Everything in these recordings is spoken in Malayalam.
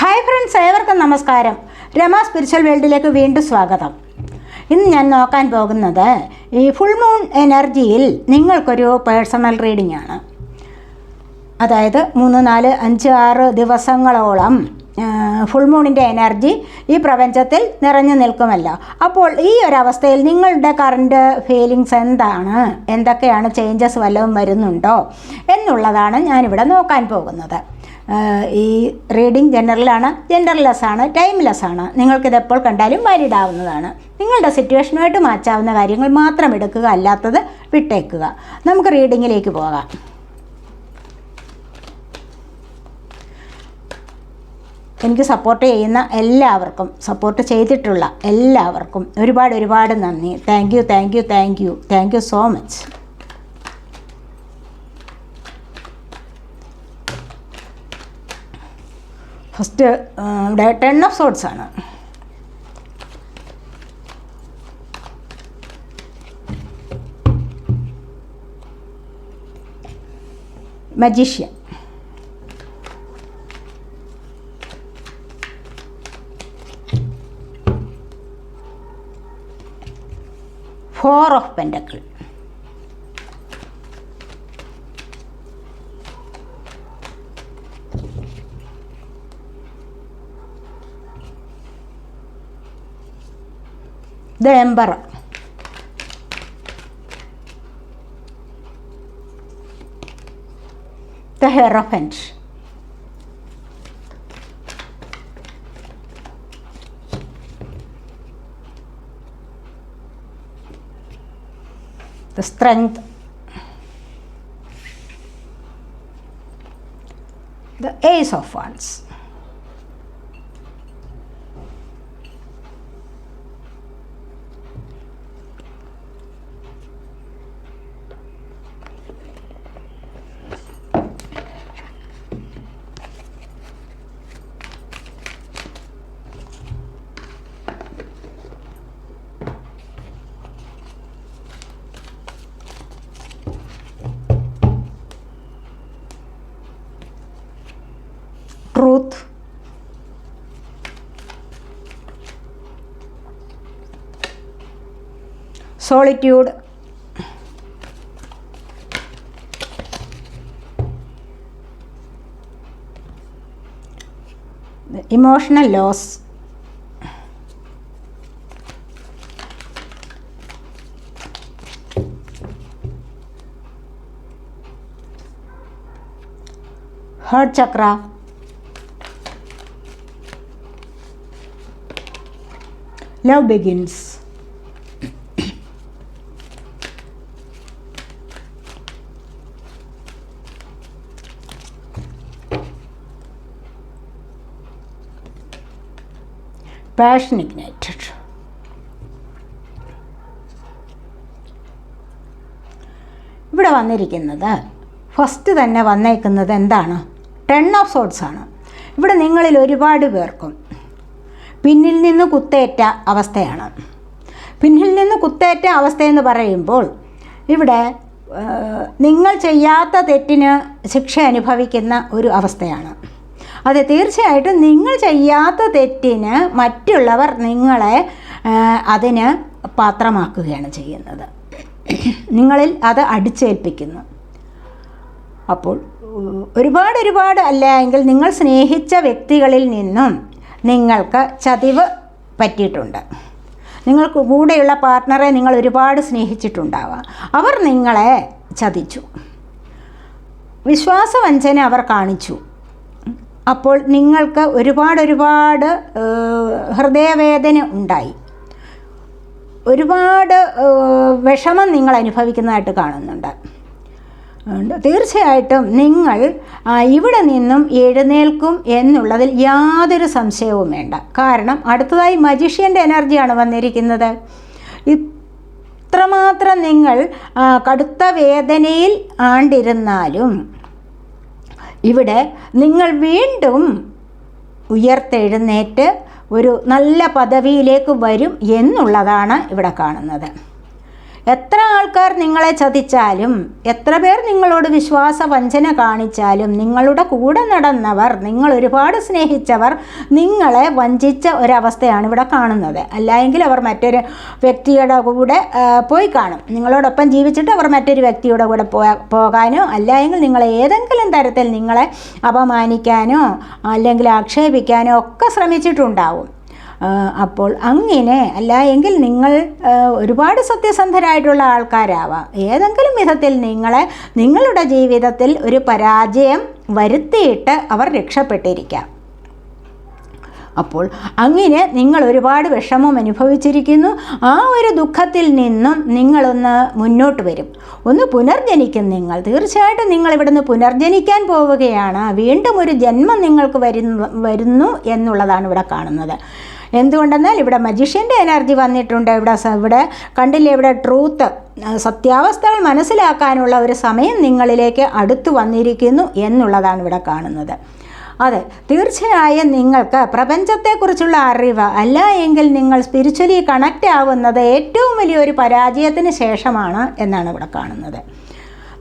ഹായ് ഫ്രണ്ട്സ്, ഏവർക്കും നമസ്കാരം. രമ സ്പിരിച്വൽ വേൾഡിലേക്ക് വീണ്ടും സ്വാഗതം. ഇന്ന് ഞാൻ നോക്കാൻ പോകുന്നത് ഈ ഫുൾ മൂൺ എനർജിയിൽ നിങ്ങൾക്കൊരു പേഴ്സണൽ റീഡിംഗ് ആണ്. അതായത് 3, 4, 5, 6 ദിവസങ്ങളോളം ഫുൾ മൂണിൻ്റെ എനർജി ഈ പ്രപഞ്ചത്തിൽ നിറഞ്ഞു നിൽക്കുമല്ലോ. അപ്പോൾ ഈ ഒരവസ്ഥയിൽ നിങ്ങളുടെ കറണ്ട് ഫീലിങ്സ് എന്താണ്, എന്തൊക്കെയാണ് ചേഞ്ചസ് വല്ലതും വരുന്നുണ്ടോ എന്നുള്ളതാണ് ഞാനിവിടെ നോക്കാൻ പോകുന്നത്. ഈ റീഡിംഗ് ജനറലാണ്, ജെൻഡർലെസ് ആണ്, ടൈംലെസ് ആണ്. നിങ്ങൾക്കിതെപ്പോൾ കണ്ടാലും വാലിഡ് ആവുന്നതാണ്. നിങ്ങളുടെ സിറ്റുവേഷനുമായിട്ട് മാച്ചാവുന്ന കാര്യങ്ങൾ മാത്രം എടുക്കുക, അല്ലാത്തത് വിട്ടേക്കുക. നമുക്ക് റീഡിങ്ങിലേക്ക് പോകാം. എനിക്ക് സപ്പോർട്ട് ചെയ്യുന്ന എല്ലാവർക്കും, സപ്പോർട്ട് ചെയ്തിട്ടുള്ള എല്ലാവർക്കും ഒരുപാട് നന്ദി. Thank you so much. First ഇവിടെ 10 ഓഫ് സോർഡ്സ് ആണ്. Magician, four of pentacle, the Emperor, the Hierophant, the Strength, the Ace of Wands, Truth, Solitude, the Emotional Loss, Heart Chakra, Love Begins, Passion Ignited. ഇവിടെ വന്നിരിക്കുന്നത്, ഫസ്റ്റ് തന്നെ വന്നേക്കുന്നത് എന്താണ്? 10 ഓഫ് സോർഡ്സ് ആണ്. ഇവിടെ നിങ്ങളിൽ ഒരുപാട് പേർക്കും പിന്നിൽ നിന്ന് കുത്തേറ്റ അവസ്ഥയാണ്. പിന്നിൽ നിന്ന് കുത്തേറ്റ അവസ്ഥയെന്ന് പറയുമ്പോൾ ഇവിടെ നിങ്ങൾ ചെയ്യാത്ത തെറ്റിന് ശിക്ഷ അനുഭവിക്കുന്ന ഒരു അവസ്ഥയാണ്. അത് തീർച്ചയായിട്ടും നിങ്ങൾ ചെയ്യാത്ത തെറ്റിന് മറ്റുള്ളവർ നിങ്ങളെ അതിന് പാത്രമാക്കുകയാണ് ചെയ്യുന്നത്. നിങ്ങളിൽ അത് അടിച്ചേൽപ്പിക്കുന്നു. അപ്പോൾ ഒരുപാട് അല്ല എങ്കിൽ നിങ്ങൾ സ്നേഹിച്ച വ്യക്തികളിൽ നിന്നും നിങ്ങൾക്ക് ചതിവ് പറ്റിയിട്ടുണ്ട്. നിങ്ങൾക്ക് കൂടെയുള്ള പാർട്ട്ണറെ നിങ്ങൾ ഒരുപാട് സ്നേഹിച്ചിട്ടുണ്ടാവാം. അവർ നിങ്ങളെ ചതിച്ചു, വിശ്വാസവഞ്ചന അവർ കാണിച്ചു. അപ്പോൾ നിങ്ങൾക്ക് ഒരുപാട് ഹൃദയവേദന ഉണ്ടായി, ഒരുപാട് വിഷമം നിങ്ങൾ അനുഭവിക്കുന്നതായിട്ട് കാണുന്നുണ്ട്. തീർച്ചയായിട്ടും നിങ്ങൾ ഇവിടെ നിന്നും എഴുന്നേൽക്കും എന്നുള്ളതിൽ യാതൊരു സംശയവും വേണ്ട. കാരണം അടുത്തതായി മജീഷ്യൻ്റെ എനർജിയാണ് വന്നിരിക്കുന്നത്. ഇത്രമാത്രം നിങ്ങൾ കടുത്ത വേദനയിൽ ആണ്ടിരുന്നാലും ഇവിടെ നിങ്ങൾ വീണ്ടും ഉയർത്തെഴുന്നേറ്റ് ഒരു നല്ല പദവിയിലേക്ക് വരും എന്നുള്ളതാണ് ഇവിടെ കാണുന്നത്. എത്ര ആൾക്കാർ നിങ്ങളെ ചതിച്ചാലും, എത്ര പേർ നിങ്ങളോട് വിശ്വാസവഞ്ചന കാണിച്ചാലും, നിങ്ങളുടെ കൂടെ നടന്നവർ, നിങ്ങൾ ഒരുപാട് സ്നേഹിച്ചവർ നിങ്ങളെ വഞ്ചിച്ച ഒരവസ്ഥയാണ് ഇവിടെ കാണുന്നത്. അല്ലെങ്കിൽ അവർ മറ്റൊരു വ്യക്തിയുടെ കൂടെ പോയി കാണും. നിങ്ങളോടൊപ്പം ജീവിച്ചിട്ട് അവർ മറ്റൊരു വ്യക്തിയുടെ കൂടെ പോകാനോ, അല്ലെങ്കിൽ നിങ്ങളെ ഏതെങ്കിലും തരത്തിൽ നിങ്ങളെ അപമാനിക്കാനോ അല്ലെങ്കിൽ ആക്ഷേപിക്കാനോ ഒക്കെ ശ്രമിച്ചിട്ടുണ്ടാവും. അപ്പോൾ അങ്ങനെ അല്ല എങ്കിൽ നിങ്ങൾ ഒരുപാട് സത്യസന്ധരായിട്ടുള്ള ആൾക്കാരാവാം. ഏതെങ്കിലും വിധത്തിൽ നിങ്ങളുടെ ജീവിതത്തിൽ ഒരു പരാജയം വരുത്തിയിട്ട് അവർ രക്ഷപ്പെട്ടിരിക്കാം. അപ്പോൾ അങ്ങനെ നിങ്ങൾ ഒരുപാട് വിഷമം അനുഭവിച്ചിരിക്കുന്നു. ആ ഒരു ദുഃഖത്തിൽ നിന്നും നിങ്ങളൊന്ന് മുന്നോട്ട് വരും, ഒന്ന് പുനർജനിക്കും. നിങ്ങൾ തീർച്ചയായിട്ടും നിങ്ങൾ ഇവിടുന്ന് പുനർജനിക്കാൻ പോവുകയാണ്. വീണ്ടും ഒരു ജന്മം നിങ്ങൾക്ക് വരുന്നു എന്നുള്ളതാണ് ഇവിടെ കാണുന്നത്. എന്തുകൊണ്ടെന്നാൽ ഇവിടെ മജീഷ്യൻ്റെ എനർജി വന്നിട്ടുണ്ട്. ഇവിടെ കണ്ടില്ലേ, ഇവിടെ ട്രൂത്ത്, സത്യാവസ്ഥകൾ മനസ്സിലാക്കാനുള്ള ഒരു സമയം നിങ്ങളിലേക്ക് അടുത്തു വന്നിരിക്കുന്നു എന്നുള്ളതാണ് ഇവിടെ കാണുന്നത്. അതെ, തീർച്ചയായും നിങ്ങൾക്ക് പ്രപഞ്ചത്തെക്കുറിച്ചുള്ള അറിവ്, അല്ല എങ്കിൽ നിങ്ങൾ സ്പിരിച്വലി കണക്റ്റ് ആവുന്നത് ഏറ്റവും വലിയൊരു പരാജയത്തിന് ശേഷമാണ് എന്നാണ് ഇവിടെ കാണുന്നത്.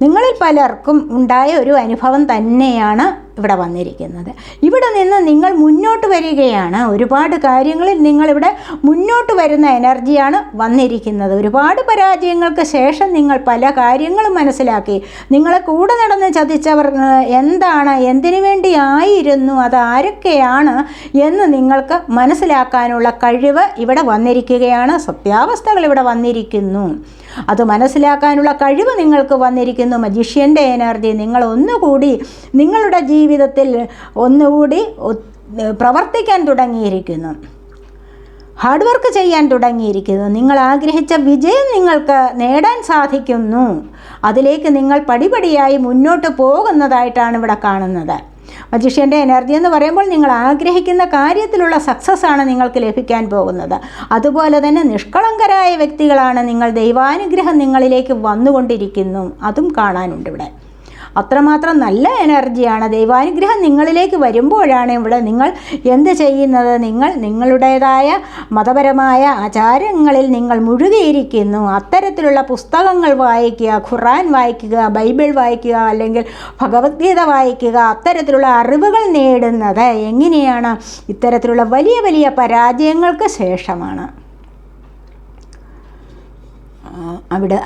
നിങ്ങളിൽ പലർക്കും ഉണ്ടായ ഒരു അനുഭവം തന്നെയാണ് ഇവിടെ വന്നിരിക്കുന്നത്. ഇവിടെ നിന്ന് നിങ്ങൾ മുന്നോട്ട് വരികയാണ്. ഒരുപാട് കാര്യങ്ങളിൽ നിങ്ങളിവിടെ മുന്നോട്ട് വരുന്ന എനർജിയാണ് വന്നിരിക്കുന്നത്. ഒരുപാട് പരാജയങ്ങൾക്ക് ശേഷം നിങ്ങൾ പല കാര്യങ്ങളും മനസ്സിലാക്കി. നിങ്ങളെ കൂടെ നടന്ന് ചതിച്ചവർ എന്താണ്, എന്തിനു വേണ്ടിയായിരുന്നു, അത് ആരൊക്കെയാണ് എന്ന് നിങ്ങൾക്ക് മനസ്സിലാക്കാനുള്ള കഴിവ് ഇവിടെ വന്നിരിക്കുകയാണ്. സത്യാവസ്ഥകൾ ഇവിടെ വന്നിരിക്കുന്നു. അത് മനസ്സിലാക്കാനുള്ള കഴിവ് നിങ്ങൾക്ക് വന്നിരിക്കുന്നു. മജീഷ്യൻ്റെ എനർജി നിങ്ങൾ ഒന്നുകൂടി നിങ്ങളുടെ ജീവിതത്തിൽ ഒന്നുകൂടി പ്രവർത്തിക്കാൻ തുടങ്ങിയിരിക്കുന്നു, ഹാർഡ് വർക്ക് ചെയ്യാൻ തുടങ്ങിയിരിക്കുന്നു. നിങ്ങൾ ആഗ്രഹിച്ച വിജയം നിങ്ങൾക്ക് നേടാൻ സാധിക്കുന്നു. അതിലേക്ക് നിങ്ങൾ പടിപടിയായി മുന്നോട്ട് പോകുന്നതായിട്ടാണ് ഇവിടെ കാണുന്നത്. മജീഷ്യൻ്റെ എനർജി എന്ന് പറയുമ്പോൾ നിങ്ങൾ ആഗ്രഹിക്കുന്ന കാര്യത്തിലുള്ള സക്സസ് ആണ് നിങ്ങൾക്ക് ലഭിക്കാൻ പോകുന്നത്. അതുപോലെ തന്നെ നിഷ്കളങ്കരായ വ്യക്തികളാണ് നിങ്ങൾ. ദൈവാനുഗ്രഹം നിങ്ങളിലേക്ക് വന്നുകൊണ്ടിരിക്കുന്നു, അതും കാണാനുണ്ട് ഇവിടെ. അത്രമാത്രം നല്ല എനർജിയാണ്. ദൈവാനുഗ്രഹം നിങ്ങളിലേക്ക് വരുമ്പോഴാണ് ഇവിടെ നിങ്ങൾ എന്ത് ചെയ്യുന്നത്, നിങ്ങളുടേതായ മതപരമായ ആചാരങ്ങളിൽ നിങ്ങൾ മുഴുകിയിരിക്കുന്നു. അത്തരത്തിലുള്ള പുസ്തകങ്ങൾ വായിക്കുക, ഖുർആൻ വായിക്കുക, ബൈബിൾ വായിക്കുക, അല്ലെങ്കിൽ ഭഗവത്ഗീത വായിക്കുക. അത്തരത്തിലുള്ള അറിവുകൾ നേടുന്നത് എങ്ങനെയാണ്? ഇത്തരത്തിലുള്ള വലിയ വലിയ പരാജയങ്ങൾക്ക് ശേഷമാണ്.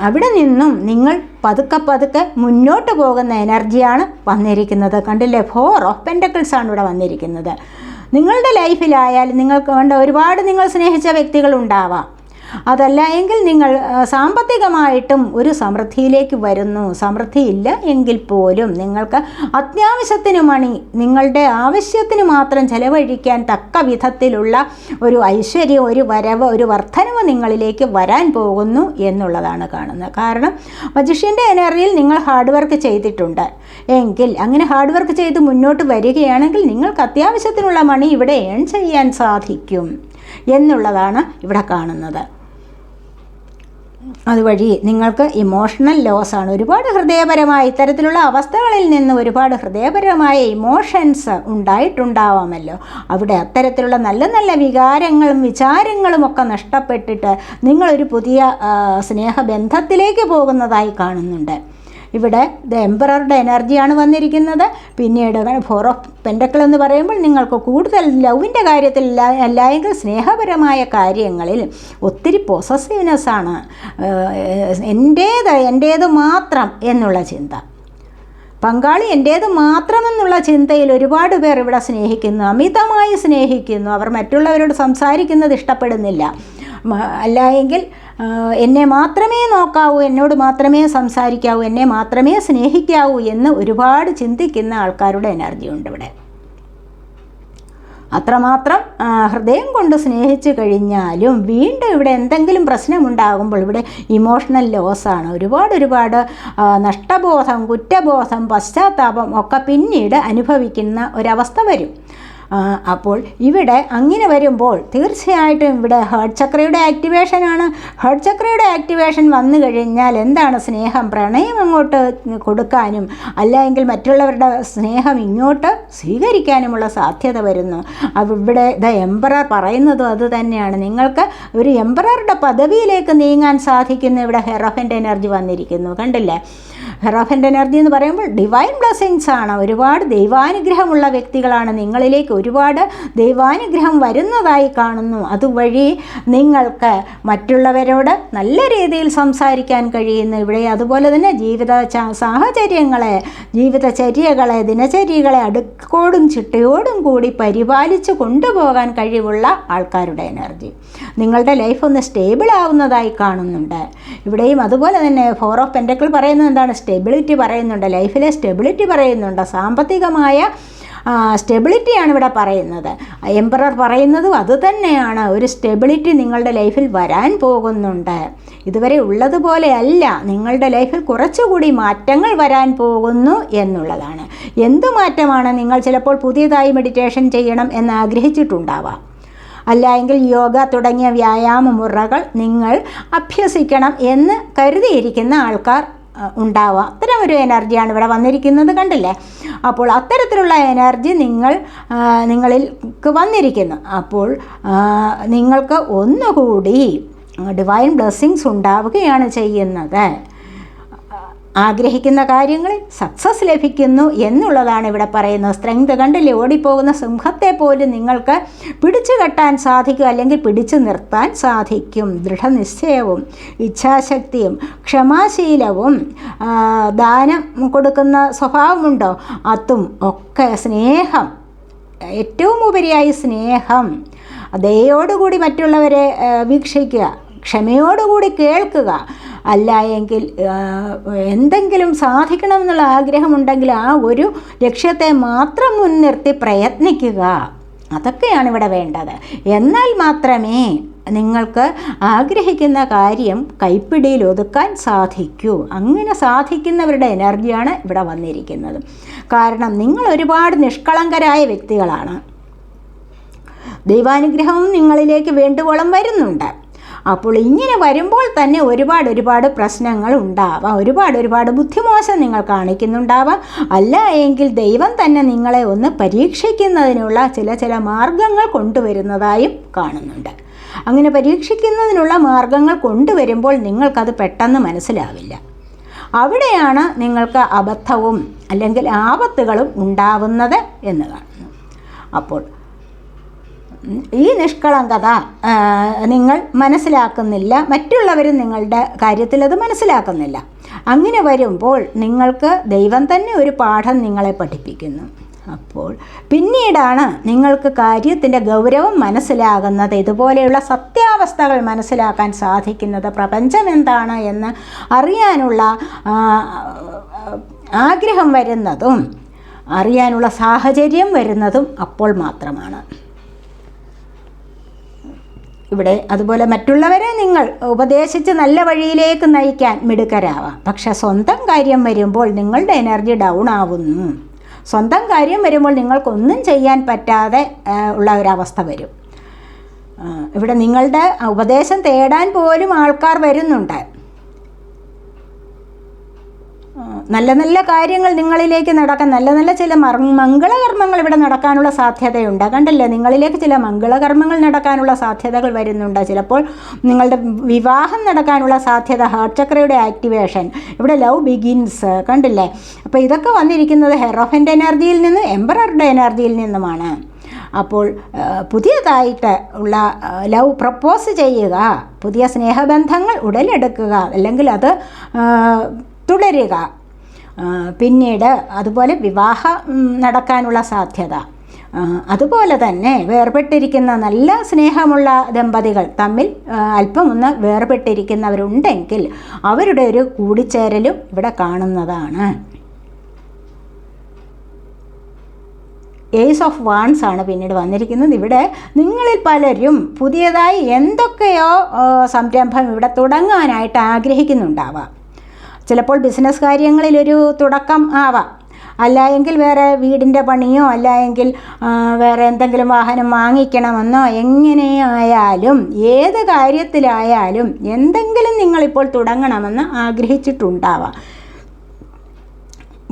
അവിടെ നിന്നും നിങ്ങൾ പതുക്കെ മുന്നോട്ട് പോകുന്ന എനർജിയാണ് വന്നിരിക്കുന്നത്. കണ്ടില്ലേ, 4 ഓഫ് പെൻറ്റക്കിൾസ് ആണ് ഇവിടെ വന്നിരിക്കുന്നത്. നിങ്ങളുടെ ലൈഫിലായാലും നിങ്ങൾക്ക് വേണ്ട ഒരുപാട് നിങ്ങൾ സ്നേഹിച്ച വ്യക്തികളുണ്ടാവാം. അതല്ല എങ്കിൽ നിങ്ങൾ സാമ്പത്തികമായിട്ടും ഒരു സമൃദ്ധിയിലേക്ക് വരുന്നു. സമൃദ്ധി ഇല്ല എങ്കിൽ പോലും നിങ്ങൾക്ക് അത്യാവശ്യത്തിന് മണി, നിങ്ങളുടെ ആവശ്യത്തിന് മാത്രം ചെലവഴിക്കാൻ തക്ക വിധത്തിലുള്ള ഒരു ഐശ്വര്യം, ഒരു വരവ്, ഒരു വർധനവ് നിങ്ങളിലേക്ക് വരാൻ പോകുന്നു എന്നുള്ളതാണ് കാണുന്നത്. കാരണം മജീഷ്യൻ്റെ എനർജിയിൽ നിങ്ങൾ ഹാർഡ് വർക്ക് ചെയ്തിട്ടുണ്ട് എങ്കിൽ, അങ്ങനെ ഹാർഡ് വർക്ക് ചെയ്ത് മുന്നോട്ട് വരികയാണെങ്കിൽ നിങ്ങൾക്ക് അത്യാവശ്യത്തിനുള്ള മണി ഇവിടെ ഏൺ ചെയ്യാൻ സാധിക്കും എന്നുള്ളതാണ് ഇവിടെ കാണുന്നത്. അതുവഴി നിങ്ങൾക്ക് ഇമോഷണൽ ലോസാണ്. ഒരുപാട് ഹൃദയപരമായ ഇത്തരത്തിലുള്ള അവസ്ഥകളിൽ നിന്ന് ഒരുപാട് ഹൃദയപരമായ ഇമോഷൻസ് ഉണ്ടായിട്ടുണ്ടാവാമല്ലോ. അവിടെ അത്തരത്തിലുള്ള നല്ല നല്ല വികാരങ്ങളും വിചാരങ്ങളും ഒക്കെ നഷ്ടപ്പെട്ടിട്ട് നിങ്ങളൊരു പുതിയ സ്നേഹബന്ധത്തിലേക്ക് പോകുന്നതായി കാണുന്നുണ്ട്. ഇവിടെ എംപററുടെ എനർജിയാണ് വന്നിരിക്കുന്നത്. പിന്നീട് 4 ഓഫ് പെൻറ്റക്കിൾ എന്ന് പറയുമ്പോൾ നിങ്ങൾക്ക് കൂടുതൽ ലവിൻ്റെ കാര്യത്തിൽ അല്ലെങ്കിൽ സ്നേഹപരമായ കാര്യങ്ങളിൽ ഒത്തിരി പൊസസീവ്നെസ്സാണ്. എൻ്റേത് മാത്രം എന്നുള്ള ചിന്ത, പങ്കാളി എൻ്റേത് മാത്രമെന്നുള്ള ചിന്തയിൽ ഒരുപാട് പേർ ഇവിടെ സ്നേഹിക്കുന്നു, അമിതമായി സ്നേഹിക്കുന്നു. അവർ മറ്റുള്ളവരോട് സംസാരിക്കുന്നത് ഇഷ്ടപ്പെടുന്നില്ല. അല്ല എങ്കിൽ എന്നെ മാത്രമേ നോക്കാവൂ, എന്നോട് മാത്രമേ സംസാരിക്കാവൂ, എന്നെ മാത്രമേ സ്നേഹിക്കാവൂ എന്ന് ഒരുപാട് ചിന്തിക്കുന്ന ആൾക്കാരുടെ എനർജി ഉണ്ട് ഇവിടെ. അത്രമാത്രം ഹൃദയം കൊണ്ട് സ്നേഹിച്ചു കഴിഞ്ഞാലും വീണ്ടും ഇവിടെ എന്തെങ്കിലും പ്രശ്നമുണ്ടാകുമ്പോൾ ഇവിടെ ഇമോഷണൽ ലോസാണ്. ഒരുപാട് നഷ്ടബോധം, കുറ്റബോധം, പശ്ചാത്താപം ഒക്കെ പിന്നീട് അനുഭവിക്കുന്ന ഒരവസ്ഥ വരും. അപ്പോൾ ഇവിടെ അങ്ങനെ വരുമ്പോൾ തീർച്ചയായിട്ടും ഇവിടെ ഹാർട്ട് ചക്രയുടെ ആക്ടിവേഷനാണ്. ഹാർട്ട് ചക്രയുടെ ആക്ടിവേഷൻ വന്നു കഴിഞ്ഞാൽ എന്താണ്? സ്നേഹം, പ്രണയം അങ്ങോട്ട് കൊടുക്കാനും അല്ലെങ്കിൽ മറ്റുള്ളവരുടെ സ്നേഹം ഇങ്ങോട്ട് സ്വീകരിക്കാനുമുള്ള സാധ്യത വരുന്നു. ഇവിടെ ദ എംപറർ പറയുന്നതും അത് തന്നെയാണ്. നിങ്ങൾക്ക് ഒരു എംപററുടെ പദവിയിലേക്ക് നീങ്ങാൻ സാധിക്കുന്ന ഇവിടെ ഹെറോഫൻ്റ് എനർജി വന്നിരിക്കുന്നു. കണ്ടില്ലേ? ഹെറോഫൻ്റ് എനർജി എന്ന് പറയുമ്പോൾ ഡിവൈൻ ബ്ലെസ്സിങ്സ് ആണ്. ഒരുപാട് ദൈവാനുഗ്രഹമുള്ള വ്യക്തികളാണ്. നിങ്ങളിലേക്ക് ഒരുപാട് ദൈവാനുഗ്രഹം വരുന്നതായി കാണുന്നു. അതുവഴി നിങ്ങൾക്ക് മറ്റുള്ളവരോട് നല്ല രീതിയിൽ സംസാരിക്കാൻ കഴിയുന്നു ഇവിടെ. അതുപോലെ തന്നെ ജീവിത സാഹചര്യങ്ങളെ, ജീവിതചര്യകളെ, ദിനചര്യകളെ അടുക്കോടും ചിട്ടയോടും കൂടി പരിപാലിച്ച് കൊണ്ടുപോകാൻ കഴിവുള്ള ആൾക്കാരുടെ എനർജി. നിങ്ങളുടെ ലൈഫ് ഒന്ന് സ്റ്റേബിൾ ആവുന്നതായി കാണുന്നുണ്ട് ഇവിടെയും. അതുപോലെ തന്നെ 4 ഓഫ് പെൻറ്റക്കിൾ പറയുന്നത് എന്താണ്? സ്റ്റെബിലിറ്റി പറയുന്നുണ്ട്. ലൈഫിലെ സ്റ്റെബിലിറ്റി പറയുന്നുണ്ട്. സാമ്പത്തികമായ സ്റ്റെബിലിറ്റിയാണ് ഇവിടെ പറയുന്നത്. എംപറർ പറയുന്നതും അതുതന്നെയാണ്. ഒരു സ്റ്റെബിലിറ്റി നിങ്ങളുടെ ലൈഫിൽ വരാൻ പോകുന്നുണ്ട്. ഇതുവരെ ഉള്ളതുപോലെ അല്ല, നിങ്ങളുടെ ലൈഫിൽ കുറച്ചുകൂടി മാറ്റങ്ങൾ വരാൻ പോകുന്നു എന്നുള്ളതാണ്. എന്ത് മാറ്റമാണ്? നിങ്ങൾ ചിലപ്പോൾ പുതിയതായി മെഡിറ്റേഷൻ ചെയ്യണം എന്ന് ആഗ്രഹിച്ചിട്ടുണ്ടാവാം. അല്ല എങ്കിൽ യോഗ തുടങ്ങിയ വ്യായാമ മുറകൾ നിങ്ങൾ അഭ്യസിക്കണം എന്ന് കരുതിയിരിക്കുന്ന ആൾക്കാർ ഉണ്ടാവാം. അത്തരം ഒരു എനർജിയാണ് ഇവിടെ വന്നിരിക്കുന്നത്. കണ്ടില്ലേ? അപ്പോൾ അത്തരത്തിലുള്ള എനർജി നിങ്ങളിലേക്ക് വന്നിരിക്കുന്നു. അപ്പോൾ നിങ്ങൾക്ക് ഒന്നുകൂടി ഡിവൈൻ ബ്ലെസ്സിങ്സ് ഉണ്ടാവുകയാണ് ചെയ്യുന്നത്. ആഗ്രഹിക്കുന്ന കാര്യങ്ങളിൽ സക്സസ് ലഭിക്കുന്നു എന്നുള്ളതാണ് ഇവിടെ പറയുന്നത്. സ്ട്രെങ്ത് കണ്ടില്ലേ? ഓടിപ്പോകുന്ന സിംഹത്തെ പോലും നിങ്ങൾക്ക് പിടിച്ചു കെട്ടാൻ സാധിക്കും, അല്ലെങ്കിൽ പിടിച്ചു നിർത്താൻ സാധിക്കും. ദൃഢനിശ്ചയവും ഇച്ഛാശക്തിയും ക്ഷമാശീലവും ദാനം കൊടുക്കുന്ന സ്വഭാവമുണ്ടോ? അതും ഒക്കെ സ്നേഹം, ഏറ്റവും ഉപരിയായി സ്നേഹം, ദയോടുകൂടി മറ്റുള്ളവരെ വീക്ഷിക്കുക, ക്ഷമയോടുകൂടി കേൾക്കുക. അല്ല എങ്കിൽ എന്തെങ്കിലും സാധിക്കണമെന്നുള്ള ആഗ്രഹമുണ്ടെങ്കിൽ ആ ഒരു ലക്ഷ്യത്തെ മാത്രം മുൻനിർത്തി പ്രയത്നിക്കുക. അതൊക്കെയാണ് ഇവിടെ വേണ്ടത്. എന്നാൽ മാത്രമേ നിങ്ങൾക്ക് ആഗ്രഹിക്കുന്ന കാര്യം കൈപ്പിടിയിൽ ഒതുക്കാൻ സാധിക്കൂ. അങ്ങനെ സാധിക്കുന്നവരുടെ എനർജിയാണ് ഇവിടെ വന്നിരിക്കുന്നത്. കാരണം നിങ്ങൾ ഒരുപാട് നിഷ്കളങ്കരായ വ്യക്തികളാണ്. ദൈവാനുഗ്രഹവും നിങ്ങളിലേക്ക് വേണ്ടുവോളം വരുന്നുണ്ട്. അപ്പോൾ ഇങ്ങനെ വരുമ്പോൾ തന്നെ ഒരുപാട് പ്രശ്നങ്ങൾ ഉണ്ടാവാം, ഒരുപാട് ബുദ്ധിമോശം നിങ്ങൾ കാണിക്കുന്നുണ്ടാവാം. അല്ല എങ്കിൽ ദൈവം തന്നെ നിങ്ങളെ ഒന്ന് പരീക്ഷിക്കുന്നതിനുള്ള ചില മാർഗങ്ങൾ കൊണ്ടുവരുന്നതായും കാണുന്നുണ്ട്. അങ്ങനെ പരീക്ഷിക്കുന്നതിനുള്ള മാർഗങ്ങൾ കൊണ്ടുവരുമ്പോൾ നിങ്ങൾക്കത് പെട്ടെന്ന് മനസ്സിലാവില്ല. അവിടെയാണ് നിങ്ങൾക്ക് അബദ്ധവും അല്ലെങ്കിൽ ആപത്തുകളും ഉണ്ടാവുന്നത് എന്ന് കാണുന്നു. അപ്പോൾ ഈ നിഷ്കളങ്കത നിങ്ങൾ മനസ്സിലാക്കുന്നില്ല, മറ്റുള്ളവരും നിങ്ങളുടെ കാര്യത്തിൽ അത് മനസ്സിലാക്കുന്നില്ല. അങ്ങനെ വരുമ്പോൾ നിങ്ങൾക്ക് ദൈവം തന്നെ ഒരു പാഠം നിങ്ങളെ പഠിപ്പിക്കുന്നു. അപ്പോൾ പിന്നീടാണ് നിങ്ങൾക്ക് കാര്യത്തിൻ്റെ ഗൗരവം മനസ്സിലാകുന്നത്, ഇതുപോലെയുള്ള സത്യാവസ്ഥകൾ മനസ്സിലാക്കാൻ സാധിക്കുന്നത്, പ്രപഞ്ചം എന്താണ് എന്ന് അറിയാനുള്ള ആഗ്രഹം വരുന്നതും അറിയാനുള്ള സാഹചര്യം വരുന്നതും അപ്പോൾ മാത്രമാണ്. ഇവിടെ അതുപോലെ മറ്റുള്ളവരെ നിങ്ങൾ ഉപദേശിച്ച് നല്ല വഴിയിലേക്ക് നയിക്കാൻ മിടുക്കരാവാം. പക്ഷെ സ്വന്തം കാര്യം വരുമ്പോൾ നിങ്ങളുടെ എനർജി ഡൗൺ ആവുന്നു. സ്വന്തം കാര്യം വരുമ്പോൾ നിങ്ങൾക്കൊന്നും ചെയ്യാൻ പറ്റാതെ ഉള്ള ഒരവസ്ഥ വരും. ഇവിടെ നിങ്ങളുടെ ഉപദേശം തേടാൻ പോലും ആൾക്കാർ വരുന്നുണ്ട്. നല്ല കാര്യങ്ങൾ നിങ്ങളിലേക്ക് നടക്കാൻ, നല്ല ചില മംഗളകർമ്മങ്ങൾ ഇവിടെ നടക്കാനുള്ള സാധ്യതയുണ്ട്. കണ്ടില്ലേ? നിങ്ങളിലേക്ക് ചില മംഗളകർമ്മങ്ങൾ നടക്കാനുള്ള സാധ്യതകൾ വരുന്നുണ്ട്. ചിലപ്പോൾ നിങ്ങളുടെ വിവാഹം നടക്കാനുള്ള സാധ്യത, ഹാർട്ട് ചക്രയുടെ ആക്ടിവേഷൻ, ഇവിടെ ലവ് ബിഗിൻസ്. കണ്ടില്ലേ? അപ്പോൾ ഇതൊക്കെ വന്നിരിക്കുന്നത് ഹെറോഫൻ്റ് എനർജിയിൽ നിന്ന് എംപററുടെ എനർജിയിൽ നിന്നുമാണ്. അപ്പോൾ പുതിയതായിട്ട് ഉള്ള ലവ് പ്രപ്പോസ് ചെയ്യുക, പുതിയ സ്നേഹബന്ധങ്ങൾ ഉടലെടുക്കുക, അല്ലെങ്കിൽ അത് തുടരുക. പിന്നീട് അതുപോലെ വിവാഹം നടക്കാനുള്ള സാധ്യത. അതുപോലെ തന്നെ വേർപെട്ടിരിക്കുന്ന നല്ല സ്നേഹമുള്ള ദമ്പതികൾ തമ്മിൽ അല്പം ഒന്ന് വേർപെട്ടിരിക്കുന്നവരുണ്ടെങ്കിൽ അവരുടെ ഒരു കൂടിച്ചേരലും ഇവിടെ കാണുന്നതാണ്. ഏസ് ഓഫ് വാൺസ് ആണ് പിന്നീട് വന്നിരിക്കുന്നത്. ഇവിടെ നിങ്ങളിൽ പലരും പുതിയതായി എന്തൊക്കെയോ സംരംഭം ഇവിടെ തുടങ്ങാനായിട്ട് ആഗ്രഹിക്കുന്നുണ്ടാവാം. ചിലപ്പോൾ ബിസിനസ് കാര്യങ്ങളിലൊരു തുടക്കം ആവാം, അല്ല എങ്കിൽ വേറെ വീടിൻ്റെ പണിയോ അല്ല എങ്കിൽ വേറെ എന്തെങ്കിലും വാഹനം വാങ്ങിക്കണമെന്നോ എങ്ങനെയായാലും ഏത് കാര്യത്തിലായാലും എന്തെങ്കിലും നിങ്ങളിപ്പോൾ തുടങ്ങണമെന്ന് ആഗ്രഹിച്ചിട്ടുണ്ടാവാം.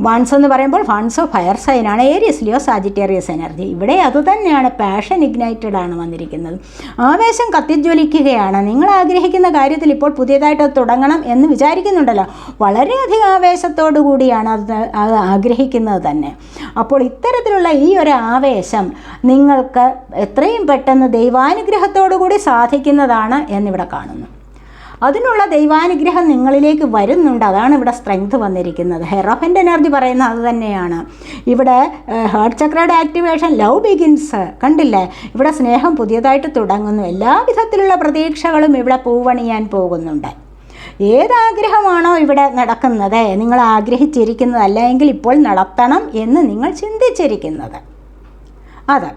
വൺസ് എന്ന് പറയുമ്പോൾ വൺസ് ഫയർ സൈനാണ്, ഏരിയസ് ലിയോ സാജിറ്റേറിയസ് എനർജി. ഇവിടെ അതുതന്നെയാണ്, പാഷൻ ഇഗ്നൈറ്റഡ് ആണ് വന്നിരിക്കുന്നത്. ആവേശം കത്തിജ്വലിക്കുകയാണ്. നിങ്ങൾ ആഗ്രഹിക്കുന്ന കാര്യത്തിൽ ഇപ്പോൾ പുതിയതായിട്ട് തുടങ്ങണം എന്ന് വിചാരിക്കുന്നുണ്ടല്ലോ, വളരെയധികം ആവേശത്തോടു കൂടിയാണ് അത് ആഗ്രഹിക്കുന്നത് തന്നെ. അപ്പോൾ ഇത്തരത്തിലുള്ള ഈ ഒരു ആവേശം നിങ്ങൾക്ക് എത്രയും പെട്ടെന്ന് ദൈവാനുഗ്രഹത്തോടു കൂടി സാധിക്കുന്നതാണ് എന്നിവിടെ കാണുന്നു. അതിനുള്ള ദൈവാനുഗ്രഹം നിങ്ങളിലേക്ക് വരുന്നുണ്ട്. അതാണ് ഇവിടെ സ്ട്രെങ്ത് വന്നിരിക്കുന്നത്. ഹെറോഫൻ്റ് എനർജി പറയുന്നത് അത് തന്നെയാണ്. ഇവിടെ ഹാർട്ട് ചക്രയുടെ ആക്ടിവേഷൻ, ലവ് ബിഗിൻസ്, കണ്ടില്ലേ? ഇവിടെ സ്നേഹം പുതിയതായിട്ട് തുടങ്ങുന്നു. എല്ലാവിധത്തിലുള്ള പ്രതീക്ഷകളും ഇവിടെ പൂവണിയാൻ പോകുന്നുണ്ട്. ഏതാഗ്രഹമാണോ ഇവിടെ നടക്കുന്നത്, നിങ്ങൾ ആഗ്രഹിച്ചിരിക്കുന്നത്, അല്ലെങ്കിൽ ഇപ്പോൾ നടത്തണം എന്ന് നിങ്ങൾ ചിന്തിച്ചിരിക്കുന്നത്, അത്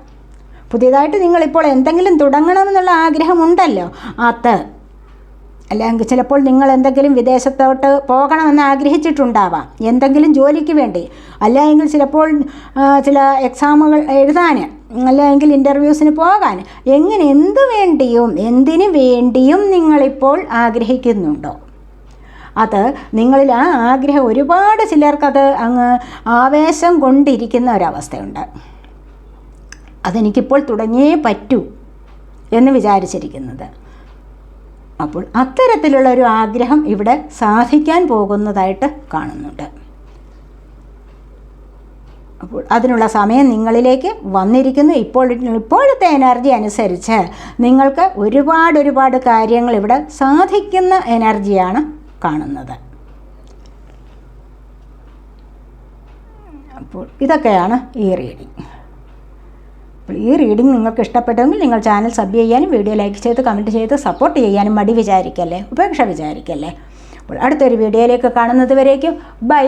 പുതിയതായിട്ട് നിങ്ങളിപ്പോൾ എന്തെങ്കിലും തുടങ്ങണമെന്നുള്ള ആഗ്രഹമുണ്ടല്ലോ, അത് അല്ലെങ്കിൽ ചിലപ്പോൾ നിങ്ങൾ എന്തെങ്കിലും വിദേശത്തോട്ട് പോകണമെന്ന് ആഗ്രഹിച്ചിട്ടുണ്ടാവാം, എന്തെങ്കിലും ജോലിക്ക് വേണ്ടി, അല്ലെങ്കിൽ ചിലപ്പോൾ ചില എക്സാമുകൾ എഴുതാൻ, അല്ലെങ്കിൽ ഇൻ്റർവ്യൂസിന് പോകാൻ, എങ്ങനെ എന്തിനു വേണ്ടിയും നിങ്ങളിപ്പോൾ ആഗ്രഹിക്കുന്നുണ്ടോ, അത് നിങ്ങളിൽ ആ ആഗ്രഹം ഒരുപാട് ചിലർക്കത് അങ്ങ് ആവേശം കൊണ്ടിരിക്കുന്ന ഒരവസ്ഥയുണ്ട്. അതെനിക്കിപ്പോൾ തുടങ്ങിയേ പറ്റൂ എന്ന് വിചാരിച്ചിരിക്കുന്നത്. അപ്പോൾ അത്തരത്തിലുള്ള ഒരു ആഗ്രഹം ഇവിടെ സാധിക്കാൻ പോകുന്നതായിട്ട് കാണുന്നുണ്ട്. അപ്പോൾ അതിനുള്ള സമയം നിങ്ങളിലേക്ക് വന്നിരിക്കുന്നു. ഇപ്പോഴത്തെ എനർജി അനുസരിച്ച് നിങ്ങൾക്ക് ഒരുപാട് കാര്യങ്ങൾ ഇവിടെ സാധിക്കുന്ന എനർജിയാണ് കാണുന്നത്. അപ്പോൾ ഇതൊക്കെയാണ് ഈ റീഡിംഗ്. അപ്പോൾ ഈ റീഡിംഗ് നിങ്ങൾക്ക് ഇഷ്ടപ്പെട്ടെങ്കിൽ നിങ്ങൾ ചാനൽ സബ് ചെയ്യാനും വീഡിയോ ലൈക്ക് ചെയ്ത് കമൻറ്റ് ചെയ്ത് സപ്പോർട്ട് ചെയ്യാനും മടി വിചാരിക്കല്ലേ, ഉപേക്ഷ വിചാരിക്കല്ലേ. അപ്പോൾ അടുത്തൊരു വീഡിയോയിലേക്ക് കാണുന്നത് വരേക്കും ബൈ.